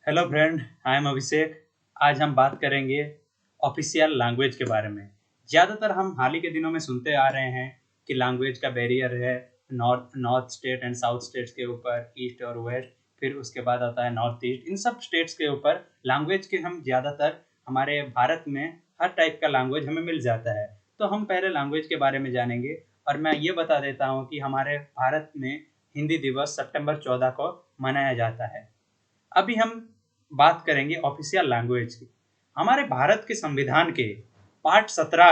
Hello friend, I am अभिषेक। आज हम बात करेंगे ऑफिशियल लैंग्वेज के बारे में। ज़्यादातर हम हाल ही के दिनों में सुनते आ रहे हैं कि लैंग्वेज का बैरियर है north north state and south states के ऊपर, ईस्ट और वेस्ट, फिर उसके बाद आता है नॉर्थ ईस्ट। इन सब स्टेट्स के ऊपर लैंग्वेज के हम ज़्यादातर हमारे भारत में हर टाइप का लैंग्वेज हमें मिल जाता है। तो हम पहले लैंग्वेज के बारे में जानेंगे और मैं ये बता देता हूँ कि हमारे भारत में हिंदी दिवस सितंबर 14 को मनाया जाता है। अभी हम बात करेंगे ऑफिशियल लैंग्वेज की। हमारे भारत के संविधान के part 17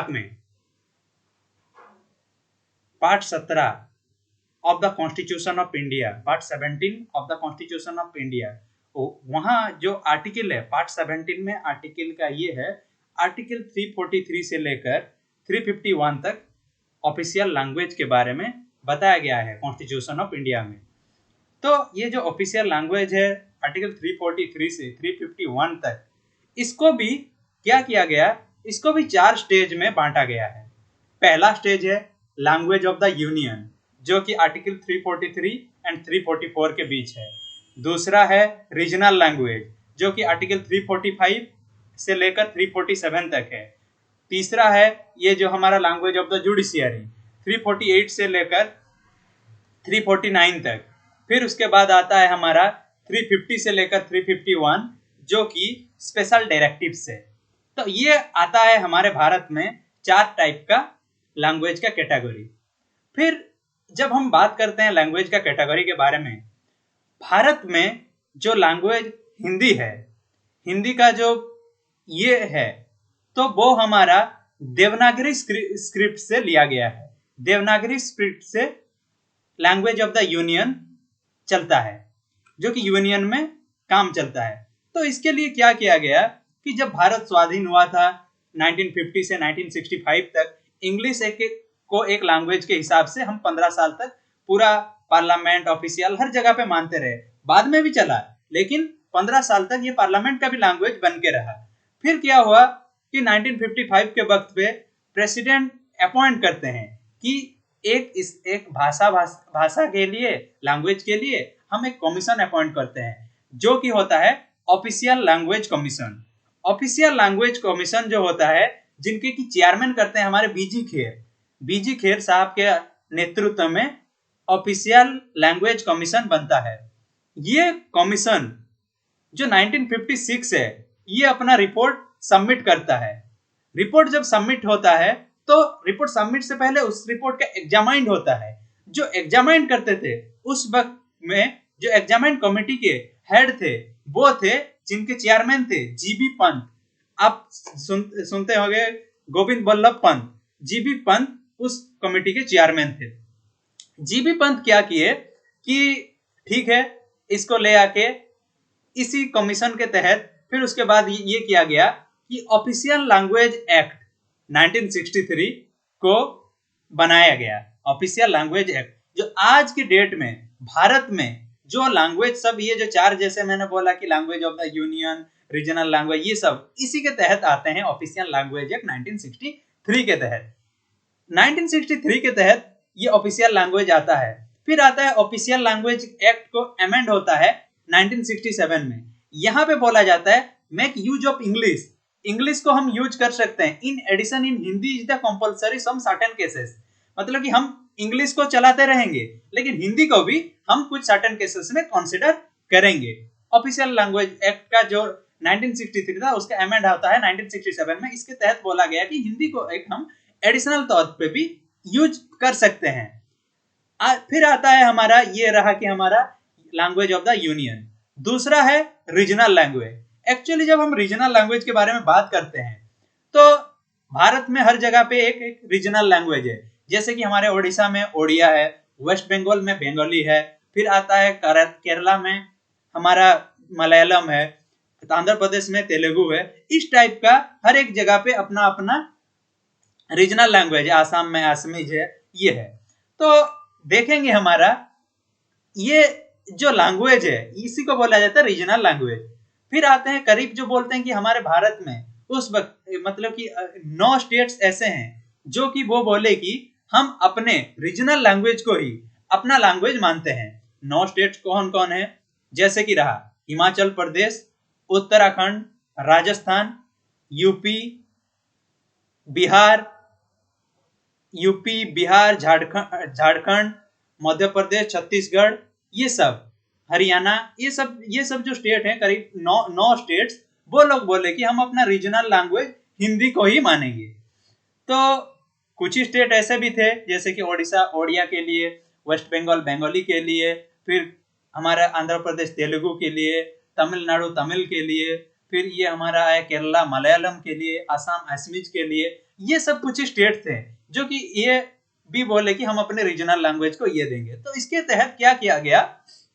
of the constitution of India, part 17 of the constitution of India, वहाँ जो आर्टिकल है पार्ट 17 में, आर्टिकल का ये है, आर्टिकल 343 से लेकर 351 तक ऑफिशियल लैंग्वेज के बारे में बताया गया है कॉन्स्टिट्यूशन ऑफ इंडिया में। तो ये जो ऑफिशियल लैंग्वेज है आर्टिकल 343 से 351 तक, इसको भी क्या किया गया, इसको भी 4 स्टेज में बांटा गया है। पहला स्टेज है लैंग्वेज ऑफ द यूनियन, जो कि आर्टिकल 343 एंड 344 के बीच है। दूसरा है रीजनल लैंग्वेज, जो कि आर्टिकल 345 से लेकर 347 तक है। तीसरा है ये जो हमारा लैंग्वेज ऑफ द जुडिशियरी, 348 से लेकर 349 तक। फिर उसके बाद आता है हमारा 350 से लेकर 351, जो कि स्पेशल डायरेक्टिव्स है। तो ये आता है हमारे भारत में 4 टाइप का लैंग्वेज का कैटेगरी। फिर जब हम बात करते हैं लैंग्वेज का कैटेगरी के बारे में, भारत में जो लैंग्वेज हिंदी है, हिंदी का जो ये है, तो वो हमारा देवनागरी स्क्रिप्ट से लिया गया है। देवनागरी स्क्रिप्ट से लैंग्वेज ऑफ द यूनियन चलता है, जो कि यूनियन में काम चलता है। तो इसके लिए क्या किया गया कि जब भारत स्वाधीन हुआ था 1950 से 1965 तक, इंग्लिश एक लैंग्वेज के हिसाब से हम 15 साल तक पूरा पार्लियामेंट, ऑफिशियल हर जगह पे मानते रहे। बाद में भी चला, लेकिन 15 साल तक ये पार्लियामेंट का भी लैंग्वेज बन के रहा। फिर क्या हुआ कि 1955 के वक्त पे प्रेसिडेंट अपॉइंट करते हैं कि एक भाषा के लिए, लैंग्वेज के लिए हम एक कमीशन अपॉइंट करते हैं, जो कि होता है official language commission. Official language commission जो होता है, जिनके की चेयरमैन करते हैं हमारे बीजी खेर साहब के नेतृत्व में ऑफिशियल लैंग्वेज कमीशन बनता है। ये कमीशन जो 1956 है, ये अपना रिपोर्ट सबमिट करता है। रिपोर्ट जब सबमिट होता है, तो रिपोर्ट सबमिट से पहले उस रिपोर्ट का एग्जामाइंड होता है। जो एग्जामाइंड करते थे उस वक्त में, जो एग्जामाइंड कमेटी के हेड थे, वो थे, जिनके चेयरमैन थे जीबी पंत। आप सुनते होंगे गोविंद बल्लभ पंत। जीबी पंत उस कमेटी के चेयरमैन थे। जीबी पंत क्या किए कि ठीक है, इसको ले आके इसी कमीशन के तहत फिर उसके बाद ये किया गया कि ऑफिशियल लैंग्वेज एक्ट 1963 को बनाया गया। ऑफिशियल लैंग्वेज एक्ट, जो आज की डेट में भारत में जो लैंग्वेज सब, ये जो 4 जैसे मैंने बोला कि language of the union, regional language, ये सब इसी के तहत आते हैं। ऑफिशियल लैंग्वेज एक्ट 1963 के तहत, 1963 के तहत ये ऑफिशियल लैंग्वेज आता है। फिर आता है ऑफिशियल लैंग्वेज एक्ट को अमेंड होता है 1967 में। यहाँ पे बोला जाता है make use of English. English को हम यूज कर सकते हैं। In addition in Hindi is the compulsory some certain cases. मतलब कि हम इंग्लिश को चलाते रहेंगे, लेकिन हिंदी को भी हम कुछ सर्टेन केसेस में कंसीडर करेंगे। ऑफिशियल लैंग्वेज एक्ट का जो 1963 था, उसका अमेंड होता है 1967 में। इसके तहत बोला गया कि हिंदी को एक हम एडिशनल तौर पे भी यूज कर सकते हैं। फिर आता है हमारा, ये रहा कि हमारा लैंग्वेज ऑफ द यूनियन। दूसरा है रीजनल लैंग्वेज। एक्चुअली जब हम रीजनल लैंग्वेज के बारे में बात करते हैं, तो भारत में हर जगह पे एक एक रीजनल लैंग्वेज है। जैसे कि हमारे ओडिशा में ओडिया है, वेस्ट बंगाल में बंगाली है, फिर आता है केरला में हमारा मलयालम है, आंध्र प्रदेश में तेलुगु है। इस टाइप का हर एक जगह पे अपना अपना रीजनल लैंग्वेज है। आसाम में असमीज है, ये है। तो देखेंगे हमारा ये जो लैंग्वेज है, इसी को बोला जाता है रीजनल लैंग्वेज। फिर आते हैं करीब, जो बोलते हैं कि हमारे भारत में उस वक्त मतलब कि 9 स्टेट्स ऐसे हैं जो कि वो बोले कि हम अपने रीजनल लैंग्वेज को ही अपना लैंग्वेज मानते हैं। 9 स्टेट्स कौन कौन है? जैसे कि रहा हिमाचल प्रदेश, उत्तराखंड, राजस्थान, यूपी, बिहार, झारखंड, मध्य प्रदेश, छत्तीसगढ़, ये सब, हरियाणा, ये सब जो स्टेट हैं, करीब 9 स्टेट्स, वो लोग बोले कि हम अपना रीजनल लैंग्वेज हिंदी को ही मानेंगे। तो कुछ स्टेट ऐसे भी थे जैसे कि ओडिशा ओडिया के लिए, वेस्ट बंगाल बंगाली के लिए, फिर हमारा आंध्र प्रदेश तेलुगु के लिए, तमिलनाडु तमिल के लिए, फिर ये हमारा है केरला मलयालम के लिए, असम असमीज के लिए। ये सब कुछ स्टेट थे जो कि ये भी बोले कि हम अपने रीजनल लैंग्वेज को ये देंगे। तो इसके तहत क्या किया गया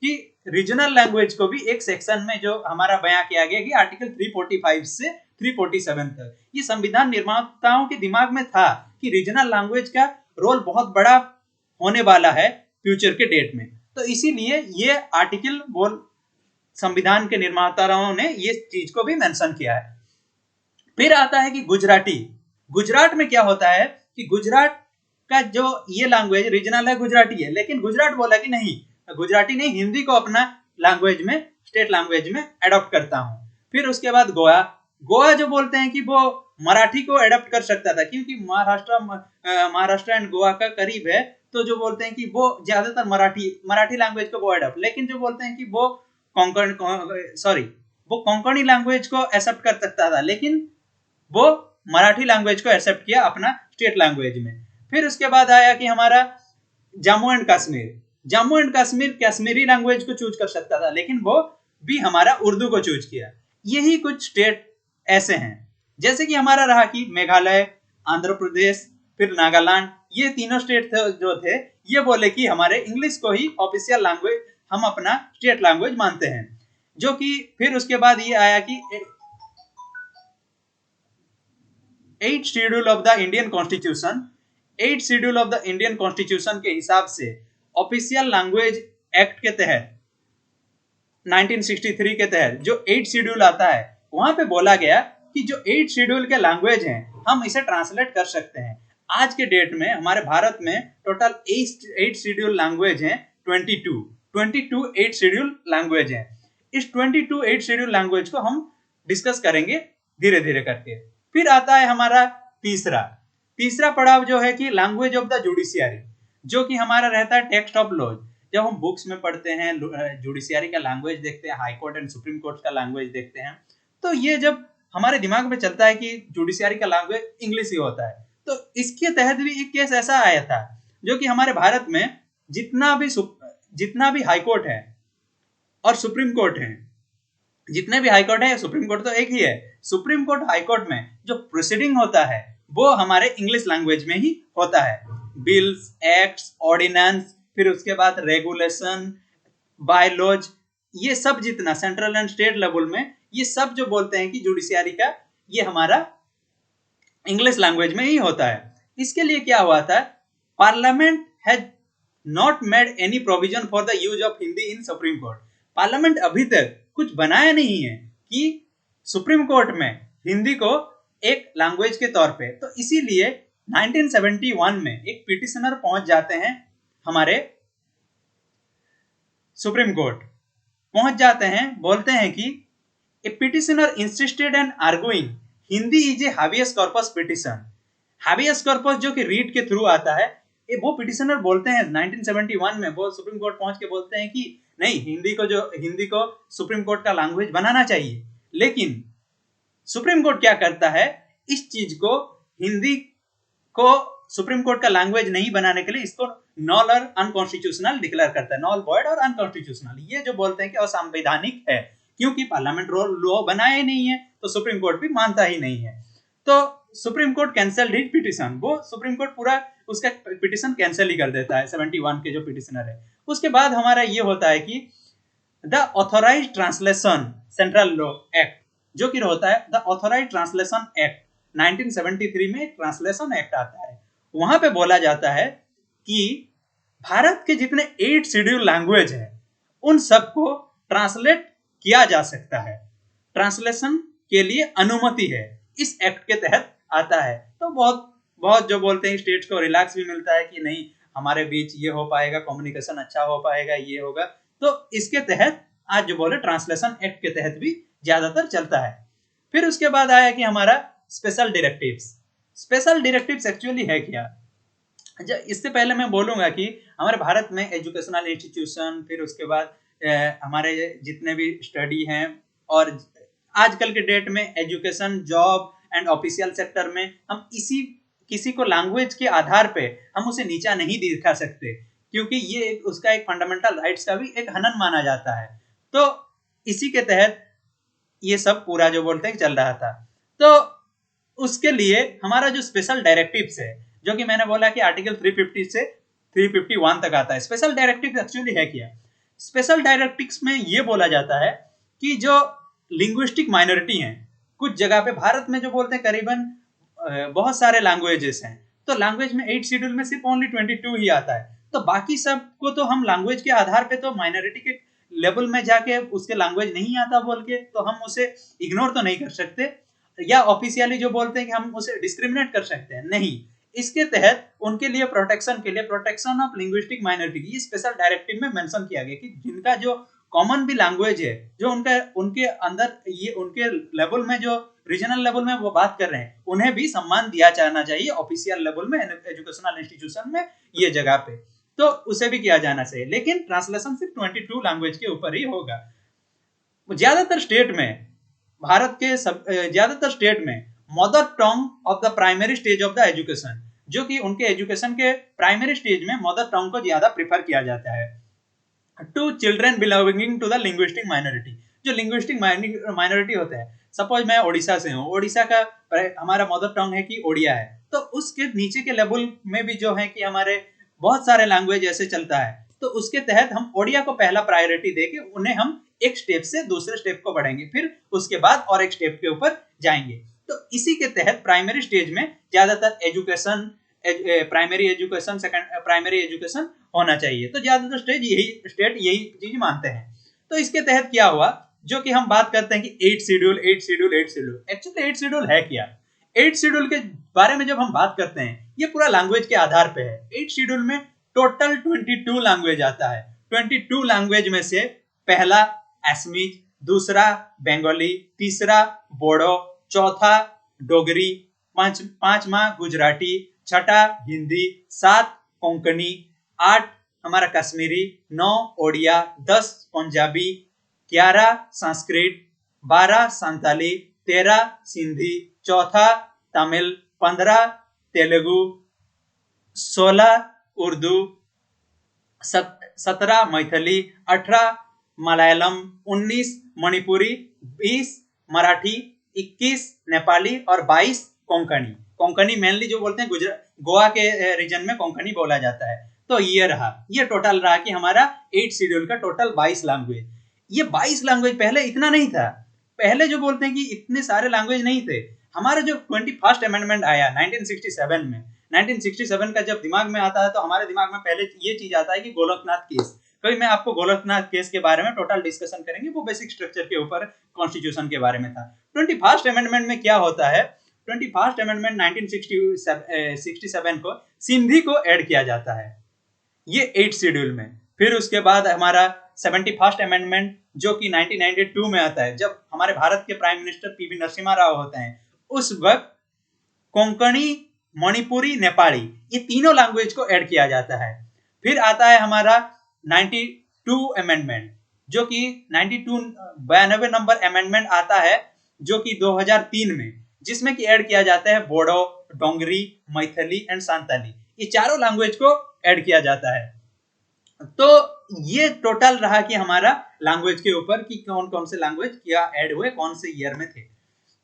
कि रीजनल लैंग्वेज को भी एक सेक्शन में जो हमारा बयां किया गया कि आर्टिकल 345 से 347 तक, ये संविधान निर्माताओं के दिमाग में था कि रीजनल लैंग्वेज का रोल बहुत बड़ा होने वाला है फ्यूचर के डेट में। तो इसीलिए ये आर्टिकल संविधान के निर्माताओं ने ये चीज को भी मेंशन किया है। फिर आता है कि गुजराती। गुजरात में क्या होता है कि गुजरात का जो ये लैंग्वेज रीजनल है गुजराती है, लेकिन गुजरात बोला कि नहीं, गुजराती नहीं, हिंदी को अपना लैंग्वेज में, स्टेट लैंग्वेज में एडॉप्ट करता हूं। फिर उसके बाद गोवा। गोवा जो बोलते हैं कि वो मराठी को एडॉप्ट कर सकता था, क्योंकि महाराष्ट्र एंड गोवा का करीब है, तो जो बोलते हैं कि वो ज्यादातर मराठी लैंग्वेज को वो एडॉप्ट, लेकिन जो बोलते हैं कि वो कोंकणी लैंग्वेज को एक्सेप्ट कर सकता था, लेकिन वो मराठी लैंग्वेज को एक्सेप्ट किया अपना स्टेट लैंग्वेज में। फिर उसके बाद आया कि हमारा जम्मू एंड कश्मीर कश्मीरी लैंग्वेज को चूज कर सकता था, लेकिन वो भी हमारा उर्दू को चूज किया। यही कुछ स्टेट ऐसे हैं, जैसे कि हमारा रहा कि मेघालय, आंध्र प्रदेश, फिर नागालैंड, ये तीनों स्टेट जो थे ये बोले कि हमारे इंग्लिश को ही ऑफिशियल लैंग्वेज, हम अपना स्टेट लैंग्वेज मानते हैं। जो कि फिर उसके बाद ये आया कि 8 schedule of the Indian constitution के हिसाब से ऑफिशियल लैंग्वेज एक्ट के तहत 1963 के तहत जो 8 शेड्यूल आता है, वहां पे बोला गया कि जो 8 शेड्यूल के लैंग्वेज हैं हम इसे ट्रांसलेट कर सकते हैं। आज के डेट में हमारे भारत में टोटल 8 शेड्यूल लैंग्वेज हैं, 22 8 शेड्यूल लैंग्वेज हैं। इस 22 8 शेड्यूल लैंग्वेज को हम डिस्कस करेंगे धीरे धीरे करके। फिर आता है हमारा तीसरा पड़ाव जो है कि लैंग्वेज ऑफ द जुडिशियरी, जो कि हमारा रहता है टेक्स्ट ऑफ लॉज। जब हम बुक्स में पढ़ते हैं, जुडिशियरी का लैंग्वेज देखते हैं, high court and supreme court का लैंग्वेज देखते हैं, तो ये जब हमारे दिमाग में चलता है कि जुडिशियरी का लैंग्वेज इंग्लिश ही होता है। तो इसके तहत भी एक केस ऐसा आया था जो कि हमारे भारत में जितना भी हाई कोर्ट है और सुप्रीम कोर्ट है, जितने भी हाई कोर्ट है, सुप्रीम कोर्ट तो एक ही है, सुप्रीम कोर्ट हाई कोर्ट में जो प्रोसीडिंग होता है वो हमारे इंग्लिश लैंग्वेज में ही होता है। बिल्स, एक्ट्स, ऑर्डिनेंस, फिर उसके बाद रेगुलेशन, बायलॉज, ये सब जितना सेंट्रल एंड स्टेट लेवल में, ये सब जो बोलते हैं कि जुडिशियरी का, ये हमारा इंग्लिश लैंग्वेज में ही होता है। इसके लिए क्या हुआ था, parliament has not made any provision for the use of Hindi in supreme court. Parliament अभी तक कुछ बनाया नहीं है कि सुप्रीम कोर्ट में हिंदी को एक लैंग्वेज के तौर पे। तो इसीलिए 1971 में एक पिटिशनर पहुंच जाते हैं, हमारे सुप्रीम कोर्ट पहुंच जाते हैं, बोलते हैं कि a petitioner insisted and arguing Hindi is a habeas corpus petition. Habeas corpus जो कि रीट के थ्रू आता है, ये वो पिटिशनर बोलते हैं 1971 में, वो सुप्रीम कोर्ट पहुंच के बोलते हैं कि नहीं, हिंदी को सुप्रीम कोर्ट का लैंग्वेज बनाना चाहिए। लेकिन सुप्रीम कोर्ट क्या करता है, इस चीज को, हिंदी को सुप्रीम कोर्ट का लैंग्वेज नहीं बनाने के लिए इसको नॉल और अनकॉन्स्टिट्यूशनल डिक्लेयर करता है, नॉल वॉइड और अनकॉन्स्टिट्यूशनल। ये जो बोलते हैं कि असंवैधानिक है, क्योंकि पार्लियामेंट लॉ बनाया ही नहीं है, तो सुप्रीम कोर्ट भी मानता ही नहीं है। तो supreme court cancelled his petition, वो सुप्रीम कोर्ट पूरा उसका पिटिशन कैंसिल ही कर देता है 71 के जो पिटिशनर है। उसके बाद हमारा ये होता है कि the authorised translation central law act, जो कि होता है द ऑथोराइज्ड ट्रांसलेशन एक्ट, 1973 में ट्रांसलेशन एक्ट आता है। वहां पे बोला जाता है कि भारत के जितने 8 शेड्यूल लैंग्वेज है उन सबको ट्रांसलेट किया जा सकता है, ट्रांसलेशन के लिए अनुमति है, इस एक्ट के तहत आता है। तो बहुत जो बोलते हैं स्टेट्स को रिलैक्स भी मिलता है कि नहीं, हमारे बीच ये हो पाएगा, कम्युनिकेशन अच्छा हो पाएगा, ये होगा। तो इसके तहत आज जो बोले ट्रांसलेशन एक्ट के तहत भी ज्यादातर चलता है। फिर उसके बाद आया कि हमारा special directives. Special directives actually है क्या? इससे पहले मैं बोलूंगा कि हमारे भारत में एजुकेशनल इंस्टीट्यूशन, फिर उसके बाद हमारे जितने भी स्टडी हैं, और आजकल के डेट में education, job and official sector में हम किसी को लैंग्वेज के आधार पे हम उसे नीचा नहीं दिखा सकते, क्योंकि ये उसका एक फंडामेंटल राइट्स का भी एक हनन माना जाता है। तो इसी के तहत ये सब पूरा जो बोलते हैं चल रहा था। तो उसके लिए हमारा जो स्पेशल डायरेक्टिव्स है, जो कि मैंने बोला कि आर्टिकल 350 से 351 तक आता है। स्पेशल डायरेक्टिव एक्चुअली है क्या? स्पेशल डायरेक्टिव्स में ये बोला जाता है कि जो लिंग्विस्टिक माइनॉरिटी हैं, कुछ जगह पे भारत में जो बोलते हैं करीबन बहुत सारे लैंग्वेजेस हैं, तो लैंग्वेज में 8 शेड्यूल में सिर्फ ओनली 22 ही आता है। तो बाकी सब को तो हम लैंग्वेज के आधार पे तो माइनॉरिटी के लेवल में जाके उसके लैंग्वेज नहीं आता बोल के तो हम उसे इग्नोर तो नहीं कर सकते, या ऑफिशियली जो बोलते हैं कि हम उसे डिस्क्रिमिनेट कर सकते हैं, नहीं। इसके तहत उनके लिए प्रोटेक्शन के लिए प्रोटेक्शन ऑफ लिंग्विस्टिक माइनॉरिटी ये स्पेशल डायरेक्टिव में मेंशन किया गया कि जिनका जो कॉमन भी लैंग्वेज है, जो उनके अंदर ये उनके लेवल में जो रीजनल लेवल में वो बात कर रहे हैं, उन्हें भी सम्मान दिया जाना चाहिए ऑफिशियल लेवल में, एजुकेशनल इंस्टीट्यूशन में, ये जगह पे तो उसे भी किया जाना चाहिए। लेकिन ट्रांसलेशन सिर्फ 22 लैंग्वेज के ऊपर ही होगा। ज्यादातर स्टेट में, भारत के ज्यादातर स्टेट में mother tongue of the primary stage of the education, जो कि उनके एजुकेशन के प्राइमरी स्टेज में मदर टंग को ज्यादा प्रेफर किया जाता है to children belonging to the linguistic minority. जो लिंग्विस्टिक माइनॉरिटी होते हैं, सपोज मैं ओडिशा से हूँ, ओडिशा का हमारा मदर टंग है कि ओडिया है, तो उसके नीचे के लेवल में भी जो है कि हमारे बहुत सारे लैंग्वेज ऐसे चलता है, तो उसके तहत हम ओडिया को पहला प्रायोरिटी देके उन्हें हम एक स्टेप से दूसरे स्टेप को बढ़ेंगे, फिर उसके बाद और एक स्टेप के ऊपर जाएंगे। तो इसी के तहत प्राइमरी स्टेज में ज्यादातर education, primary education, second primary education होना चाहिए। तो ज्यादातर स्टेट यही चीज मानते हैं। तो इसके तहत क्या हुआ, जो कि हम बात करते हैं कि 8 शेड्यूल। एक्चुअली 8 शेड्यूल है क्या? 8 शेड्यूल के बारे में जब हम बात करते हैं, ये पूरा लैंग्वेज के आधार पे है। 8 शेड्यूल में टोटल 22 लैंग्वेज आता है। 22 लैंग्वेज में से पहला असमीज, दूसरा बंगाली, तीसरा बोडो, चौथा डोगरी, पांचवा गुजराती, छठा हिंदी, 7 कोंकणी, 8 हमारा कश्मीरी, 9 ओडिया, 10 पंजाबी, 11 संस्कृत, 12 संताली, 13 सिंधी, चौथा तमिल, 15 तेलुगु, 16 उर्दू, 17 मैथिली, 18 मलयालम, 19 मणिपुरी, 20 मराठी, 21 नेपाली और 22 कोंकणी। कोंकणी मेनली जो बोलते हैं गुजरात, गोवा के रीजन में कोंकणी बोला जाता है। तो ये रहा, ये टोटल रहा कि हमारा 8 शेड्यूल का टोटल 22 लैंग्वेज। ये 22 लैंग्वेज पहले इतना नहीं था। पहले जो बोलते हैं कि इतने सारे लैंग्वेज नहीं थे। हमारा जो 21st अमेंडमेंट आया 1967 में, 1967 का जब दिमाग में आता है तो हमारे दिमाग में पहले ये चीज आता है कि गोलकनाथ केस। कभी मैं आपको गोलकनाथ केस के बारे में टोटल डिस्कशन करेंगे, वो बेसिक स्ट्रक्चर के ऊपर कॉन्स्टिट्यूशन के बारे में था। 21st अमेंडमेंट में क्या होता है, 21st अमेंडमेंट 1967 को सिंधी को ऐड किया जाता है ये 8 शेड्यूल में। फिर उसके बाद हमारा 71st अमेंडमेंट जो कि 1992 में आता है, जब हमारे भारत के prime minister PV Narasimha Rao होते हैं, उस वक्त कोंकणी, मणिपुरी, नेपाली ये तीनों लैंग्वेज को ऐड किया जाता है। फिर आता है हमारा 92 अमेंडमेंट, जो कि 92 नंबर अमेंडमेंट आता है, जो कि 2003 में, जिसमें कि ऐड किया जाता है बोडो, डोंगरी, मैथिली एंड संताली, ये चारों लैंग्वेज को ऐड किया जाता है। तो ये टोटल रहा कि हमारा लैंग्वेज के ऊपर कि कौन कौन से लैंग्वेज क्या ऐड हुए, कौन से ईयर में थे।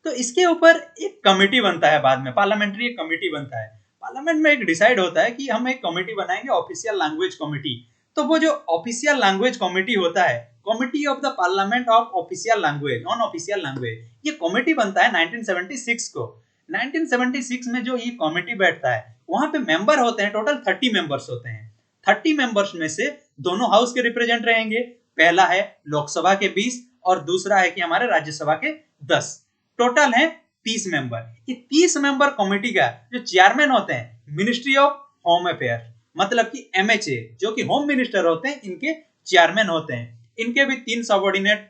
तो इसके ऊपर एक कमेटी बनता है, बाद में पार्लियामेंट्री एक कमेटी बनता है। पार्लियामेंट में एक डिसाइड होता है कि हम एक कमेटी बनाएंगे, ऑफिशियल लैंग्वेज कमेटी। तो वो जो ऑफिशियल लैंग्वेज कमेटी होता है, committee of the parliament of official language on official language, ये कमेटी बनता है 1976 को। 1976 में जो ये कमेटी बैठता है, वहां पे मेंबर होते हैं, टोटल 30 मेंबर्स होते हैं। 30 मेंबर्स में से दोनों हाउस के रिप्रेजेंट रहेंगे। पहला है लोकसभा के 20 और दूसरा है कि हमारे राज्यसभा के 10। टोटल है 30 मेंबर। ये 30 मेंबर कमेटी का जो चेयरमैन होते हैं, मिनिस्ट्री ऑफ होम अफेयर, मतलब कि MHA, जो कि होम मिनिस्टर होते हैं, इनके चेयरमैन होते हैं। इनके भी 3 सबऑर्डिनेट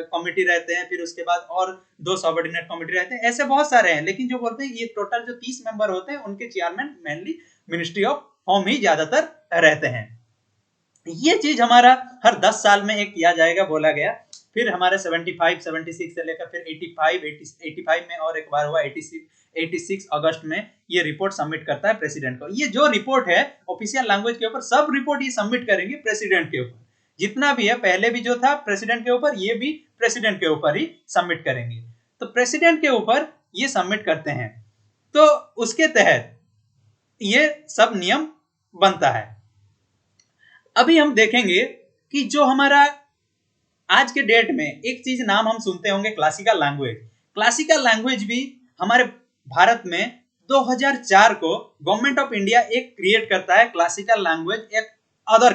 कमिटी रहते हैं, फिर उसके बाद और 2 सबऑर्डिनेट कमिटी रहते हैं, ऐसे बहुत सारे हैं। लेकिन जो बोलते हैं ये टोटल जो 30 मेंबर होते हैं उनके chairman mainly ministry of home ही ज्यादातर रहते हैं। ये चीज हमारा हर 10 साल में एक किया जाएगा बोला गया। फिर हमारे 75 76 से लेकर फिर 85 में और एक बार हुआ 86 अगस्त में ये रिपोर्ट सबमिट करता है प्रेसिडेंट को। ये जो रिपोर्ट है ऑफिशियल लैंग्वेज के ऊपर सब रिपोर्ट ये सबमिट करेंगे प्रेसिडेंट के ऊपर, जितना भी है पहले भी जो था प्रेसिडेंट के ऊपर, ये भी प्रेसिडेंट के ऊपर ही सबमिट करेंगे। तो प्रेसिडेंट के ऊपर ये सबमिट करते हैं, तो उसके तहत ये सब नियम बनता है। अभी हम देखेंगे कि जो हमारा आज के डेट में एक चीज नाम हम सुनते होंगे क्लासिकल लैंग्वेज। क्लासिकल लैंग्वेज भी हमारे भारत में 2004 को गवर्नमेंट ऑफ इंडिया एक क्रिएट करता है क्लासिकल लैंग्वेज, एक अदर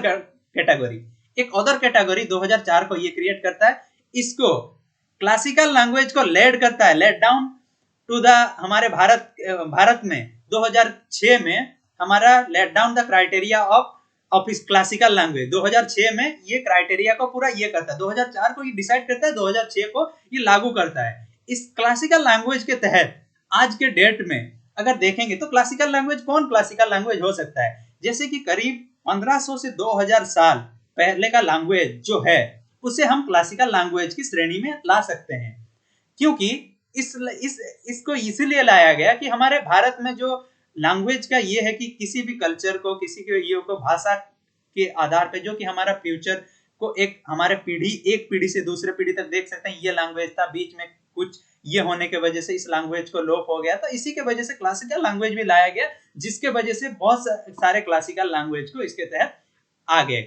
कैटेगरी 2004 को ये क्रिएट करता है। इसको क्लासिकल लैंग्वेज को लेड करता है, लेड डाउन टू द हमारे भारत में 2006 में हमारा let down the criteria of इस क्लासिकल लैंग्वेज 2006 में ये क्राइटेरिया को पूरा ये करता है। 2004 को ये डिसाइड करता है, 2006 को ये लागू करता है। इस क्लासिकल लैंग्वेज के तहत आज के डेट में अगर देखेंगे तो क्लासिकल लैंग्वेज कौन क्लासिकल लैंग्वेज हो सकता है, जैसे कि करीब 1500 से 2000 साल पहले का लैंग्वेज जो है उसे हम क्लासिकल लैंग्वेज की श्रेणी में ला सकते हैं। क्योंकि इसको इसीलिए लाया गया कि हमारे भारत में जो लैंग्वेज का ये है कि किसी भी कल्चर को, किसी के ये को भाषा के आधार पे जो कि हमारा फ्यूचर को एक हमारे एक पीढ़ी से दूसरे पीढ़ी तक देख सकते हैं। ये लैंग्वेज था, बीच में कुछ ये होने के वजह से इस लैंग्वेज को लोप हो गया, तो इसी के वजह से क्लासिकल लैंग्वेज भी लाया गया, जिसके वजह से बहुत सारे क्लासिकल लैंग्वेज को इसके तहत आ गए।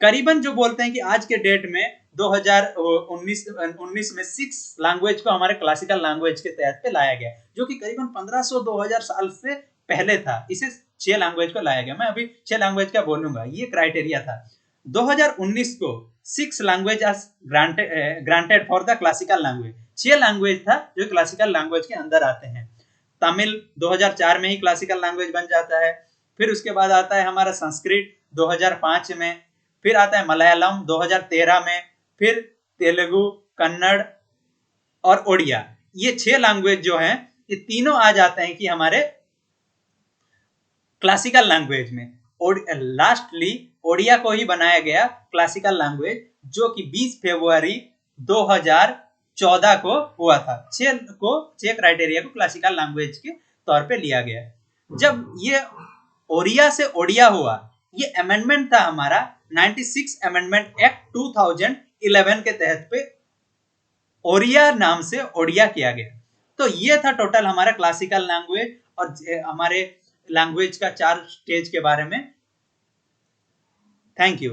करीबन जो बोलते हैं कि आज के डेट में 2019 में 6 लैंग्वेज को हमारे क्लासिकल लैंग्वेज के तहत पे लाया गया, जो कि करीबन 1500-2000 साल से पहले था। इसे 6 लैंग्वेज को लाया गया। मैं अभी 6 लैंग्वेज का बोलूंगा, ये क्राइटेरिया था। 2019 को 6 language granted for the classical language. 6 language था जो क्लासिकल लैंग्वेज के अंदर आते हैं। तमिल 2004 में ही क्लासिकल लैंग्वेज बन जाता है। फिर उसके बाद आता है हमारा संस्कृत 2005 में, फिर आता है मलयालम 2013 में, फिर तेलुगु, कन्नड़ और ओडिया। ये 6 लैंग्वेज जो हैं ये तीनों आ जाते हैं कि हमारे क्लासिकल लैंग्वेज में। लास्टली ओडिया को ही बनाया गया क्लासिकल लैंग्वेज, जो कि 20 फरवरी 2014 को हुआ था। 6 क्राइटेरिया को क्लासिकल लैंग्वेज के तौर पे लिया गया। जब ये ओरिया से ओडिया हुआ, ये अमेंडमेंट था हमारा 96 अमेंडमेंट एक्ट 2011 के तहत पे ओरिया नाम से ओडिया किया गया। तो ये था टोटल हमारा क्लासिकल लैंग्वेज और हमारे लैंग्वेज का 4 स्टेज के बारे में। Thank you.